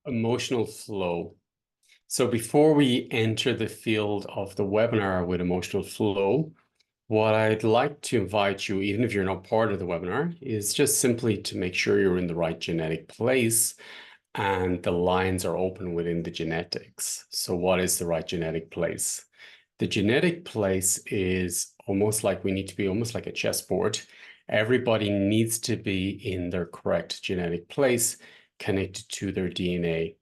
Emotional flow. So before we enter the field of the webinar with emotional flow, what I'd like to invite you, even if you're not part of the webinar, is just simply to make sure you're in the right genetic place and the lines are open within the genetics. So what is the right genetic place? The genetic place is almost like we need to be almost like a chessboard. Everybody needs to be in their correct genetic place, connected to their DNA.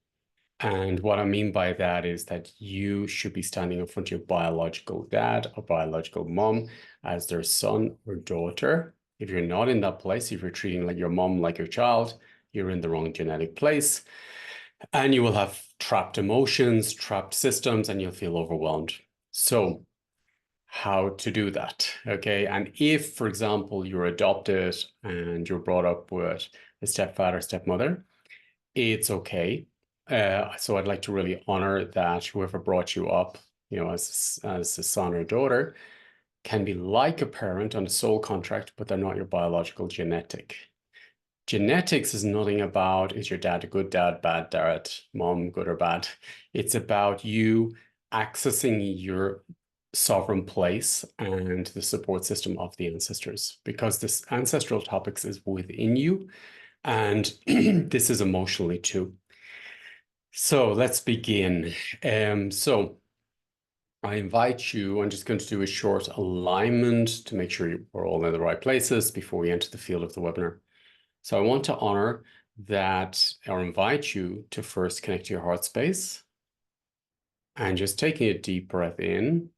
And what I mean by that is that you should be standing in front of your biological dad or biological mom as their son or daughter. If you're not in that place, if you're treating like your mom like your child, you're in the wrong genetic place. And you will have trapped emotions, trapped systems, and you'll feel overwhelmed. So how to do that, okay? And if, for example, you're adopted and you're brought up with a stepfather, stepmother, it's okay. So I'd like to really honor that whoever brought you up, as a son or daughter, can be like a parent on a soul contract, but they're not your biological genetic. Genetics is nothing about, is your dad a good dad, bad dad, mom good or bad? It's about you accessing your sovereign place and the support system of the ancestors, because this ancestral topics is within you, and this is emotionally too. So let's begin. So I invite you, I'm just going to do a short alignment to make sure we're all in the right places before we enter the field of the webinar. So I want to honor that, or invite you to first connect to your heart space and just taking a deep breath in.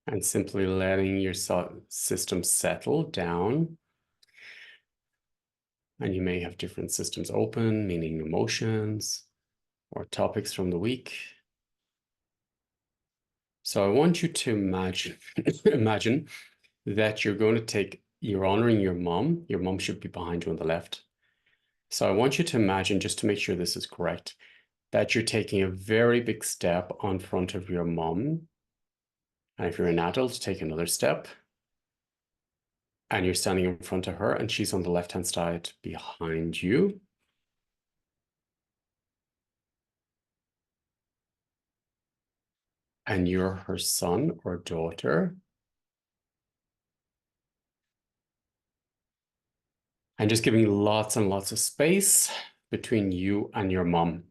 And simply letting your system settle down. And you may have different systems open, meaning emotions or topics from the week. So I want you to imagine, imagine that you're honoring your mom. Your mom should be behind you on the left. So I want you to imagine, just to make sure this is correct, that you're taking a very big step on front of your mom. And if you're an adult, take another step. And you're standing in front of her and she's on the left-hand side behind you. And you're her son or daughter. And just giving lots and lots of space between you and your mom.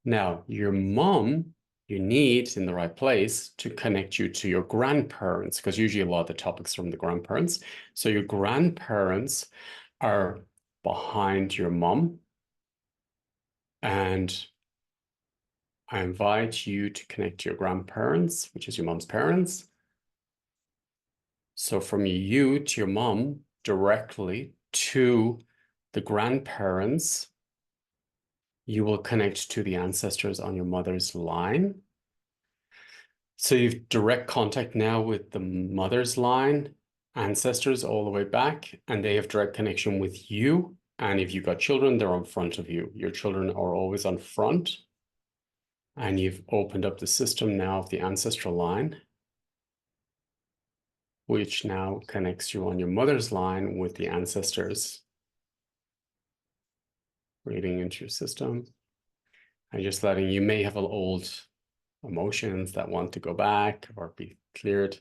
Now, your mom, you need in the right place to connect you to your grandparents, because usually a lot of the topics from the grandparents. So your grandparents are behind your mom. And I invite you to connect to your grandparents, which is your mom's parents. So from you to your mom, directly to the grandparents, you will connect to the ancestors on your mother's line. So you've direct contact now with the mother's line, ancestors all the way back, and they have direct connection with you. And if you've got children, they're in front of you. Your children are always on front. And you've opened up the system now of the ancestral line, which now connects you on your mother's line with the ancestors. Breathing into your system. And just letting, you may have old emotions that want to go back or be cleared.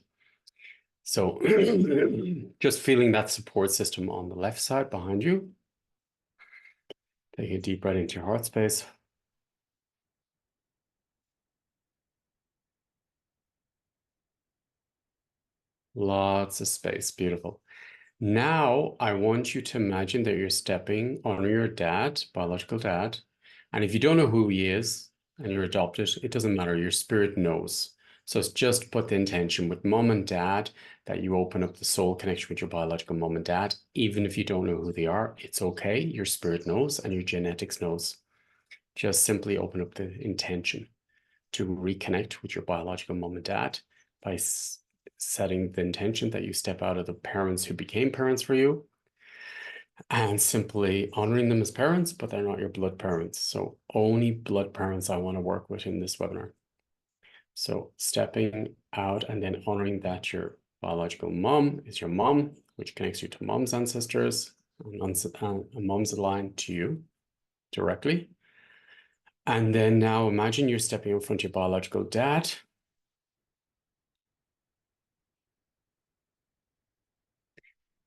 So just feeling that support system on the left side behind you. Take a deep breath into your heart space. Lots of space, beautiful. Now I want you to imagine that you're stepping on your dad, biological dad. And if you don't know who he is and you're adopted, it doesn't matter, your spirit knows. So it's just put the intention with mom and dad that you open up the soul connection with your biological mom and dad. Even if you don't know who they are, it's okay. Your spirit knows and your genetics knows. Just simply open up the intention to reconnect with your biological mom and dad by setting the intention that you step out of the parents who became parents for you and simply honoring them as parents, but they're not your blood parents. So only blood parents I want to work with in this webinar. So stepping out and then honoring that your biological mom is your mom, which connects you to mom's ancestors, and mom's line to you directly. And then now imagine you're stepping in front of your biological dad.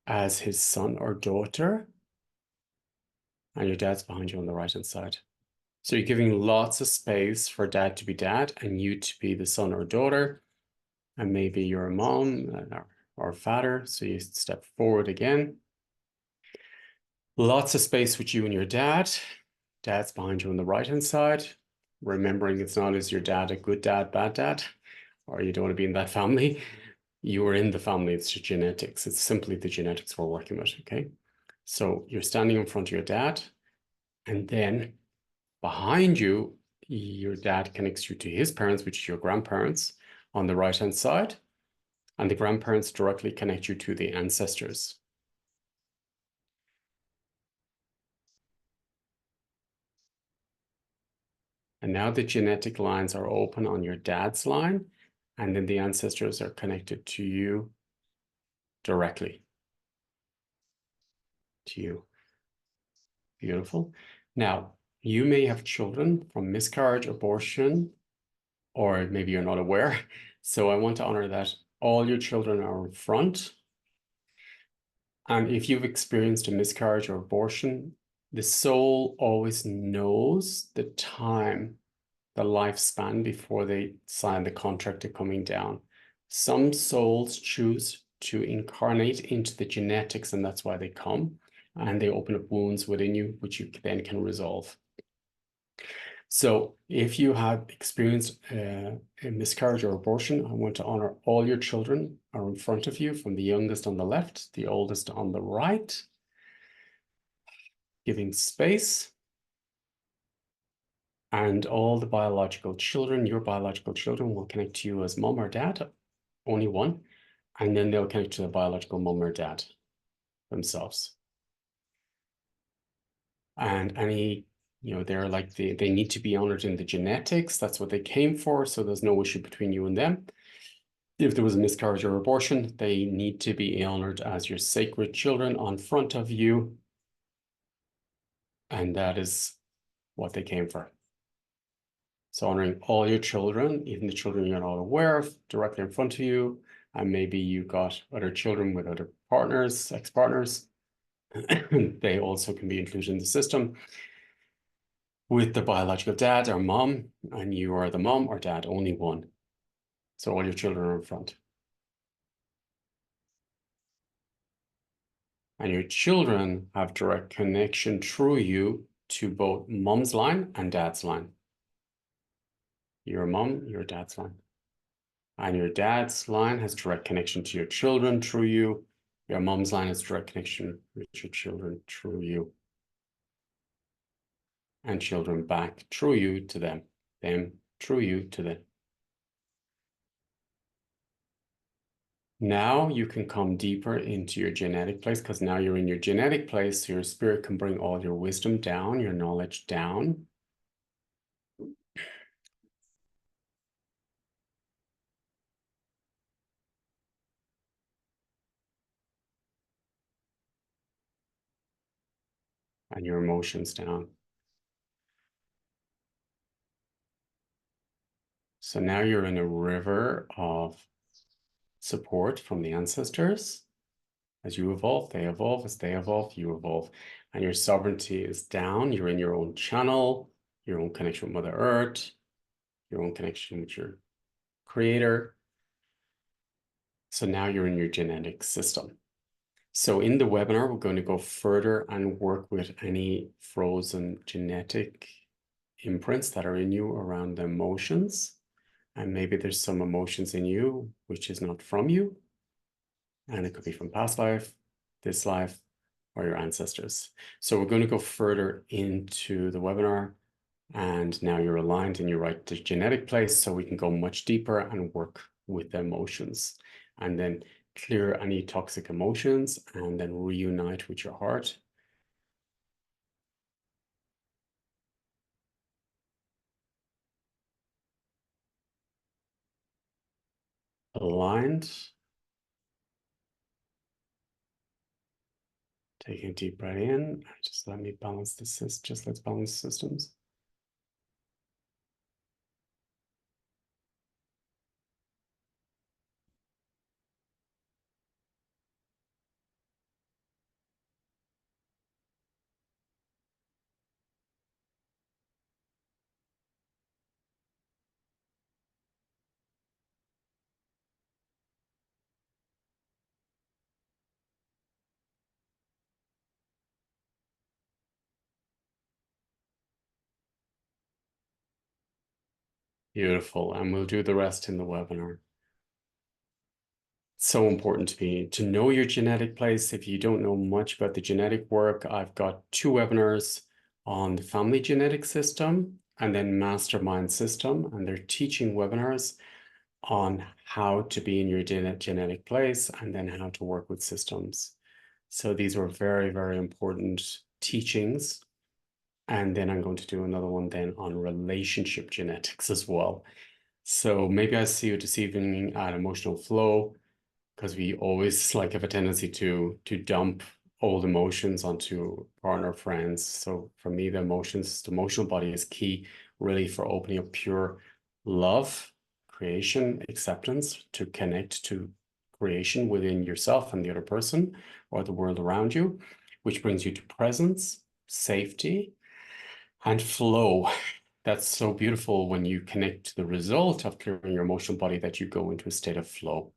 As his son or daughter, and your dad's behind you on the right-hand side. So you're giving lots of space for dad to be dad and you to be the son or daughter, and maybe you're a mom or father, so you step forward again. Lots of space with you and your dad. Dad's behind you on the right-hand side, remembering it's not as your dad a good dad, bad dad, or you don't want to be in that family. You are in the family, it's your genetics. It's simply the genetics we're working with, okay? So you're standing in front of your dad, and then behind you, your dad connects you to his parents, which is your grandparents on the right-hand side, and the grandparents directly connect you to the ancestors. And now the genetic lines are open on your dad's line, and then the ancestors are connected to you directly. To you. Beautiful. Now, you may have children from miscarriage, abortion, or maybe you're not aware. So I want to honor that all your children are in front. And if you've experienced a miscarriage or abortion, the soul always knows the time, the lifespan before they sign the contract of coming down. Some souls choose to incarnate into the genetics, and that's why they come, and they open up wounds within you, which you then can resolve. So if you have experienced a miscarriage or abortion, I want to honor all your children are in front of you, from the youngest on the left, the oldest on the right, giving space. And all the biological children, your biological children, will connect to you as mom or dad, only one, and then they'll connect to the biological mom or dad themselves. And any, they're like, they need to be honored in the genetics. That's what they came for. So there's no issue between you and them. If there was a miscarriage or abortion, they need to be honored as your sacred children on front of you. And that is what they came for. So honoring all your children, even the children you're not aware of, directly in front of you. And maybe you got other children with other partners, ex-partners. They also can be included in the system with the biological dad or mom, and you are the mom or dad, only one. So all your children are in front. And your children have direct connection through you to both mom's line and dad's line. Your mom, your dad's line. And your dad's line has direct connection to your children through you. Your mom's line has direct connection with your children through you. And children back through you to them through you to them. Now you can come deeper into your genetic place, because now you're in your genetic place, so your spirit can bring all your wisdom down, your knowledge down. And your emotions down. So now you're in a river of support from the ancestors. As you evolve, they evolve. As they evolve, you evolve. And your sovereignty is down. You're in your own channel, your own connection with Mother Earth, your own connection with your creator. So now you're in your genetic system. So in the webinar, we're going to go further and work with any frozen genetic imprints that are in you around the emotions. And maybe there's some emotions in you which is not from you. And it could be from past life, this life, or your ancestors. So we're going to go further into the webinar. And now you're aligned in your right genetic place, so we can go much deeper and work with the emotions. And then clear any toxic emotions and then reunite with your heart aligned. Taking a deep breath in. Just let me balance the system. Just let's balance systems. Beautiful. And we'll do the rest in the webinar. So important to me to know your genetic place. If you don't know much about the genetic work, I've got 2 webinars on the family genetic system and then mastermind system. And they're teaching webinars on how to be in your genetic place and then how to work with systems. So these were very, very important teachings. And then I'm going to do another one then on relationship genetics as well. So maybe I see you this evening at Emotional Flow, because we always like have a tendency to dump old emotions onto partner, friends. So for me, the emotional body is key really for opening up pure love, creation, acceptance, to connect to creation within yourself and the other person or the world around you, which brings you to presence, safety, and flow. That's so beautiful when you connect to the result of clearing your emotional body, that you go into a state of flow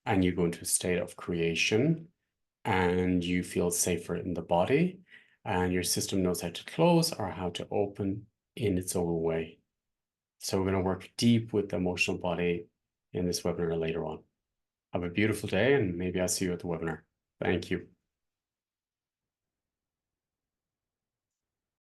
and you go into a state of creation and you feel safer in the body and your system knows how to close or how to open in its own way. So we're going to work deep with the emotional body in this webinar later on. Have a beautiful day and maybe I'll see you at the webinar. Thank you.